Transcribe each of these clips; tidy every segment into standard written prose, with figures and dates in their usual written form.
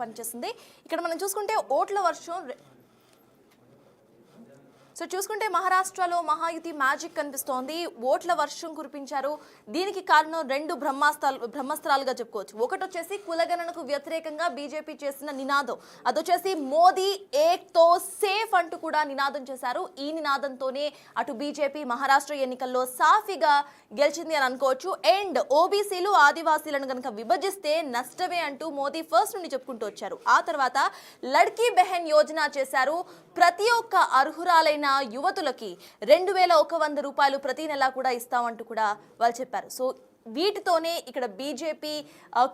పనిచేస్తుంది. ఇక్కడ మనం చూసుకుంటే ఓట్ల వర్షం చూసుకుంటే మహారాష్ట్రలో మహాయుతి మ్యాజిక్ కనిపిస్తోంది. ఓట్ల వర్షం కురిపించారు. దీనికి కారణం రెండు బ్రహ్మాస్త్రాలుగా చెప్పుకోవచ్చు. ఒకటి వచ్చేసి కులగణనకు వ్యతిరేకంగా బీజేపీ చేసిన నినాదం, అదొచ్చేసి మోదీ ఏక్ తో సేఫ్ అంటూ కూడా నినాదం చేశారు. ఈ నినాదంతోనే అటు బీజేపీ మహారాష్ట్ర ఎన్నికల్లో సాఫీగా గెలిచింది అని అనుకోవచ్చు. అండ్ ఓబీసీలు ఆదివాసీలను కనుక విభజిస్తే నష్టమే అంటూ మోదీ ఫస్ట్ నుండి చెప్పుకుంటూ వచ్చారు. ఆ తర్వాత లడ్కీ బెహన్ యోజన చేశారు. ప్రతి ఒక్క అర్హురాలైన యువతులకి 2100 రూపాయలు ప్రతి నెల కూడా ఇస్తామంటూ కూడా వాళ్ళు చెప్పారు. సో వీటితోనే ఇక్కడ బీజేపీ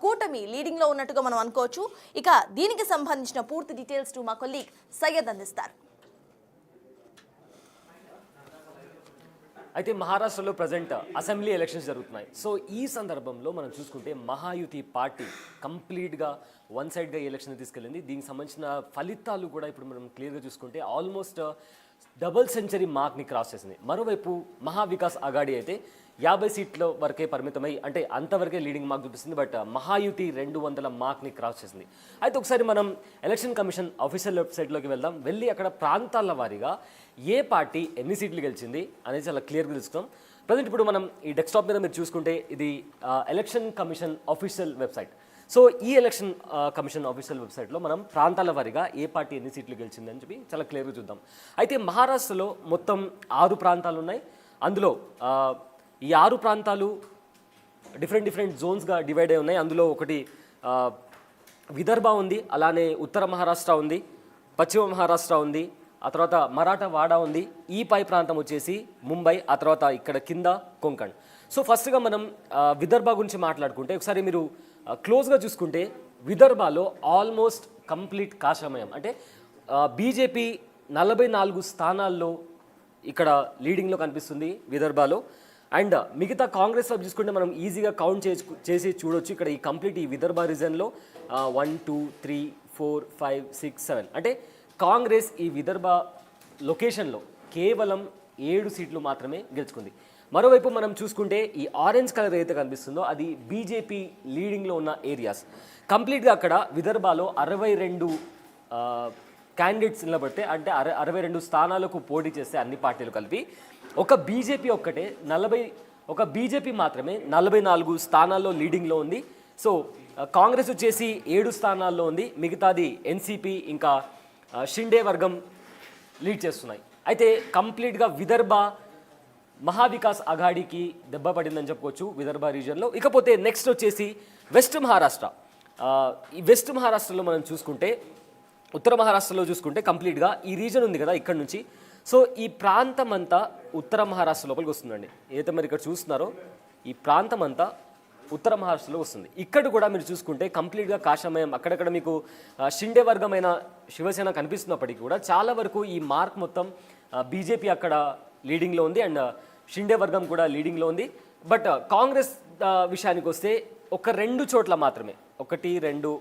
కూటమి లీడింగ్ లో ఉన్నట్టుగా మనం అనుకోవచ్చు. ఇక దీనికి సంబంధించిన పూర్తి డీటెయిల్స్ మా కొలీగ్ సయ్యద్ అందిస్తారు. అయితే మహారాష్ట్రలో ప్రజెంట్ అసెంబ్లీ ఎలక్షన్స్ జరుగుతున్నాయి. సో ఈ సందర్భంలో మనం చూసుకుంటే మహాయుతి పార్టీ కంప్లీట్గా వన్ సైడ్గా ఎలక్షన్ తీసుకెళ్ళింది. దీనికి సంబంధించిన ఫలితాలు కూడా ఇప్పుడు మనం క్లియర్గా చూసుకుంటే ఆల్మోస్ట్ డబుల్ సెంచరీ మార్క్ని క్రాస్ చేసింది. మరోవైపు మహావికాస్ అఘాడీ అయితే 50 సీట్ల వరకే పరిమితమై, అంటే అంతవరకే లీడింగ్ మార్క్ చూపిస్తుంది. బట్ మహాయుతి 200 మార్క్ని క్రాస్ చేసింది. అయితే ఒకసారి మనం ఎలక్షన్ కమిషన్ అఫీషియల్ వెబ్సైట్లోకి వెళ్దాం. వెళ్ళి అక్కడ ప్రాంతాల వారీగా ఏ పార్టీ ఎన్ని సీట్లు గెలిచింది అనేది చాలా క్లియర్గా తెలుసుకుందాం. ప్రజెంట్ ఇప్పుడు మనం ఈ డెస్క్టాప్ మీద మీరు చూసుకుంటే ఇది election commission official website. So ఈ ఎలక్షన్ కమిషన్ ఆఫీషియల్ వెబ్సైట్లో మనం ప్రాంతాల వారీగా ఏ పార్టీ ఎన్ని సీట్లు గెలిచింది అని చెప్పి చాలా క్లియర్గా చూద్దాం. అయితే మహారాష్ట్రలో మొత్తం 6 ప్రాంతాలు ఉన్నాయి. అందులో ఈ 6 ప్రాంతాలు డిఫరెంట్ జోన్స్గా డివైడ్ అయి ఉన్నాయి. అందులో ఒకటి విదర్భ ఉంది, అలానే ఉత్తర మహారాష్ట్ర ఉంది, పశ్చిమ మహారాష్ట్ర ఉంది, ఆ తర్వాత మరాఠవాడ ఉంది, ఈ పై ప్రాంతం వచ్చేసి ముంబై, ఆ తర్వాత ఇక్కడ కింద కొంకణ్. సో ఫస్ట్గా మనం విదర్భ గురించి మాట్లాడుకుంటే ఒకసారి మీరు క్లోజ్గా చూసుకుంటే విదర్భలో ఆల్మోస్ట్ కంప్లీట్ కాషామయం. అంటే బీజేపీ 44 స్థానాల్లో ఇక్కడ లీడింగ్లో కనిపిస్తుంది విదర్భలో. అండ్ మిగతా కాంగ్రెస్ వైపు చూసుకుంటే మనం ఈజీగా కౌంట్ చేసి చూడొచ్చు. ఇక్కడ ఈ కంప్లీట్ ఈ విదర్భ రీజన్లో 1 2 3 4 5 6 7 అంటే కాంగ్రెస్ ఈ విదర్భ లొకేషన్లో కేవలం 7 సీట్లు మాత్రమే గెలుచుకుంది. మరోవైపు మనం చూసుకుంటే ఈ ఆరెంజ్ కలర్ ఏదైతే కనిపిస్తుందో అది బీజేపీ లీడింగ్లో ఉన్న ఏరియాస్. కంప్లీట్గా అక్కడ విదర్భలో 62 క్యాండిడేట్స్ నిలబడితే, అంటే 62 స్థానాలకు పోటీ చేస్తే అన్ని పార్టీలు కలిపి ఒక బీజేపీ మాత్రమే 44 స్థానాల్లో లీడింగ్లో ఉంది. సో కాంగ్రెస్ వచ్చేసి 7 స్థానాల్లో ఉంది, మిగతాది ఎన్సీపీ ఇంకా షిండే వర్గం లీడ్ చేస్తున్నాయి. అయితే కంప్లీట్గా విదర్భ మహావికాస్ అఘాడీకి దెబ్బ పడిందని చెప్పుకోవచ్చు విదర్భ రీజియన్లో. ఇకపోతే నెక్స్ట్ వచ్చేసి వెస్ట్ మహారాష్ట్ర. ఈ వెస్ట్ మహారాష్ట్రలో మనం చూసుకుంటే, ఉత్తర మహారాష్ట్రలో చూసుకుంటే కంప్లీట్గా ఈ రీజన్ ఉంది కదా ఇక్కడ నుంచి. సో ఈ ప్రాంతం అంతా ఉత్తర మహారాష్ట్ర లోపలికి వస్తుందండి. ఏదైతే మరి ఇక్కడ చూస్తున్నారో ఈ ప్రాంతం అంతా ఉత్తర మహారాష్ట్రలో వస్తుంది. ఇక్కడ కూడా మీరు చూసుకుంటే కంప్లీట్గా కాషామయం, అక్కడక్కడ మీకు షిండే వర్గమైన శివసేన కనిపిస్తున్నప్పటికీ కూడా చాలా వరకు ఈ మార్క్ మొత్తం బీజేపీ అక్కడ లీడింగ్లో ఉంది అండ్ షిండే వర్గం కూడా లీడింగ్లో ఉంది. బట్ కాంగ్రెస్ విషయానికి వస్తే ఒక 2 చోట్ల మాత్రమే, 1 2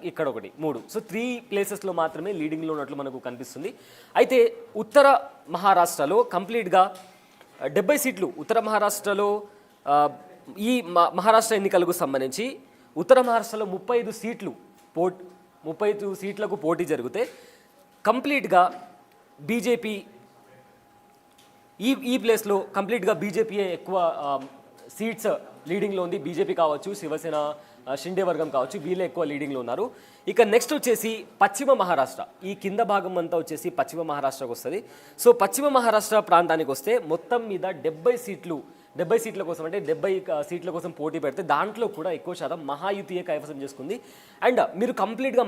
ఇక్కడ 1 3, సో 3 ప్లేసెస్లో మాత్రమే లీడింగ్లో ఉన్నట్లు మనకు కనిపిస్తుంది. అయితే ఉత్తర మహారాష్ట్రలో కంప్లీట్గా 70 సీట్లు. ఉత్తర మహారాష్ట్రలో ఈ మహారాష్ట్ర ఎన్నికలకు సంబంధించి ఉత్తర మహారాష్ట్రలో 35 సీట్లకు పోటీ జరిగితే కంప్లీట్గా బీజేపీ ఈ ప్లేస్లో కంప్లీట్గా బీజేపీయే ఎక్కువ సీట్స్ లీడింగ్లో ఉంది. బీజేపీ కావచ్చు, శివసేన, షిండే వర్గం కావచ్చు, వీళ్ళే ఎక్కువ లీడింగ్లో ఉన్నారు. ఇక నెక్స్ట్ వచ్చేసి పశ్చిమ మహారాష్ట్ర. ఈ కింద భాగం అంతా వచ్చేసి పశ్చిమ మహారాష్ట్రకు వస్తుంది. సో పశ్చిమ మహారాష్ట్ర ప్రాంతానికి వస్తే మొత్తం మీద 70 సీట్ల కోసం, అంటే 70 సీట్ల కోసం పోటీ పెడితే దాంట్లో కూడా ఎక్కువ శాతం మహాయుతియే కైవసం చేసుకుంది. అండ్ మీరు కంప్లీట్గా